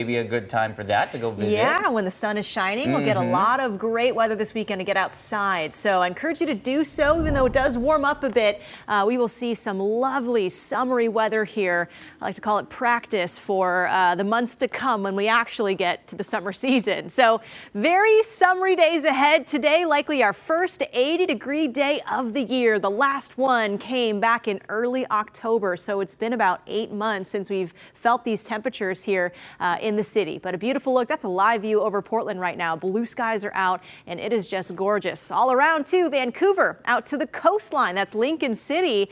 Maybe a good time for that to go visit. Yeah, when the sun is shining, we'll get a lot of great weather this weekend to get outside. So I encourage you to do so, even though it does warm up a bit. We will see some lovely summery weather here. I like to call it practice for the months to come when we actually get to the summer season. So very summery days ahead. Today, likely our first 80-degree day of the year. The last one came back in early October. So it's been about 8 months since we've felt these temperatures here in the city. But a beautiful look. That's a live view over Portland right now. Blue skies are out and it is just gorgeous. All around too, Vancouver out to the coastline. That's Lincoln City.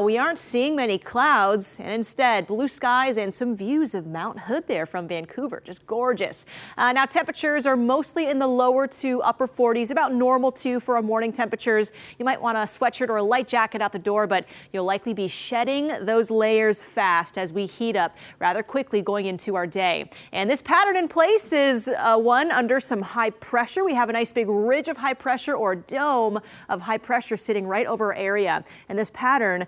We aren't seeing many clouds and instead blue skies and some views of Mount Hood there from Vancouver. Just gorgeous. Now temperatures are mostly in the lower to upper 40s, about normal too for our morning temperatures. You might want a sweatshirt or a light jacket out the door, but you'll likely be shedding those layers fast as we heat up rather quickly going into our day. And this pattern in place is one under some high pressure. We have a nice big ridge of high pressure or dome of high pressure sitting right over our area. And this pattern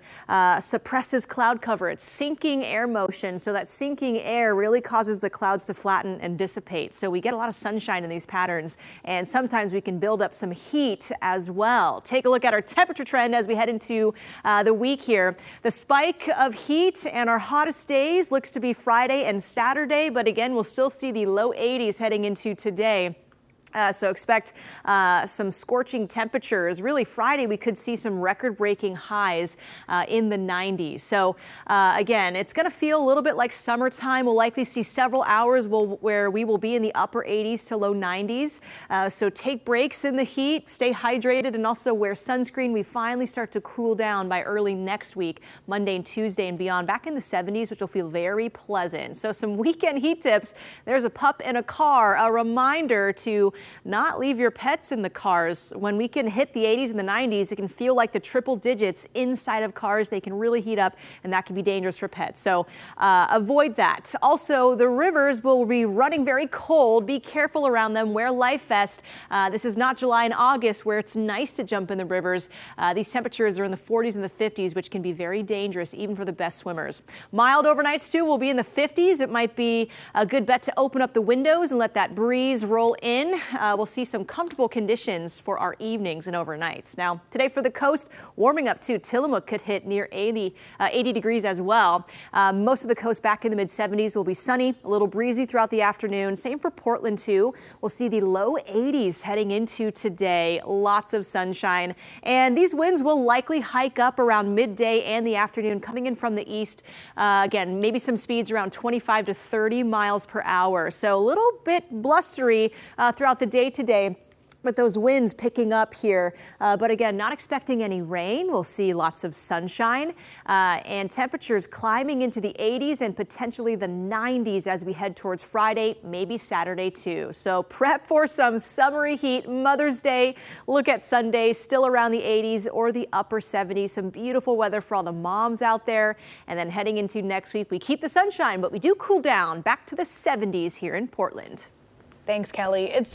suppresses cloud cover. It's sinking air motion. So that sinking air really causes the clouds to flatten and dissipate. So we get a lot of sunshine in these patterns. And sometimes we can build up some heat as well. Take a look at our temperature trend as we head into the week here. The spike of heat and our hottest days looks to be Friday and Saturday, but again, we'll still see the low 80s heading into today. So expect some scorching temperatures. Really, Friday, we could see some record-breaking highs in the 90s. So again, it's going to feel a little bit like summertime. We'll likely see several hours where we will be in the upper 80s to low 90s. So take breaks in the heat, stay hydrated, and also wear sunscreen. We finally start to cool down by early next week, Monday and Tuesday and beyond, back in the 70s, which will feel very pleasant. So some weekend heat tips. There's a pup in a car. A reminder to not leave your pets in the cars. When we can hit the 80s and the 90s, it can feel like the triple digits inside of cars. They can really heat up, and that can be dangerous for pets. So avoid that. Also, the rivers will be running very cold. Be careful around them. Wear life vest. This is not July and August where it's nice to jump in the rivers. These temperatures are in the 40s and the 50s, which can be very dangerous even for the best swimmers. Mild overnights too will be in the 50s. It might be a good bet to open up the windows and let that breeze roll in. We'll see some comfortable conditions for our evenings and overnights. Now, today for the coast, warming up too. Tillamook could hit near 80 degrees as well. Most of the coast back in the mid-70s will be sunny, a little breezy throughout the afternoon. Same for Portland too. We'll see the low 80s heading into today. Lots of sunshine. And these winds will likely hike up around midday and the afternoon coming in from the east. Again, maybe some speeds around 25 to 30 miles per hour. So a little bit blustery throughout the day today, with those winds picking up here. But again, not expecting any rain. We'll see lots of sunshine and temperatures climbing into the 80s and potentially the 90s as we head towards Friday, maybe Saturday too. So prep for some summery heat. Mother's Day, look at Sunday, still around the 80s or the upper 70s. Some beautiful weather for all the moms out there. And then heading into next week, we keep the sunshine, but we do cool down back to the 70s here in Portland. Thanks, Kelly. It's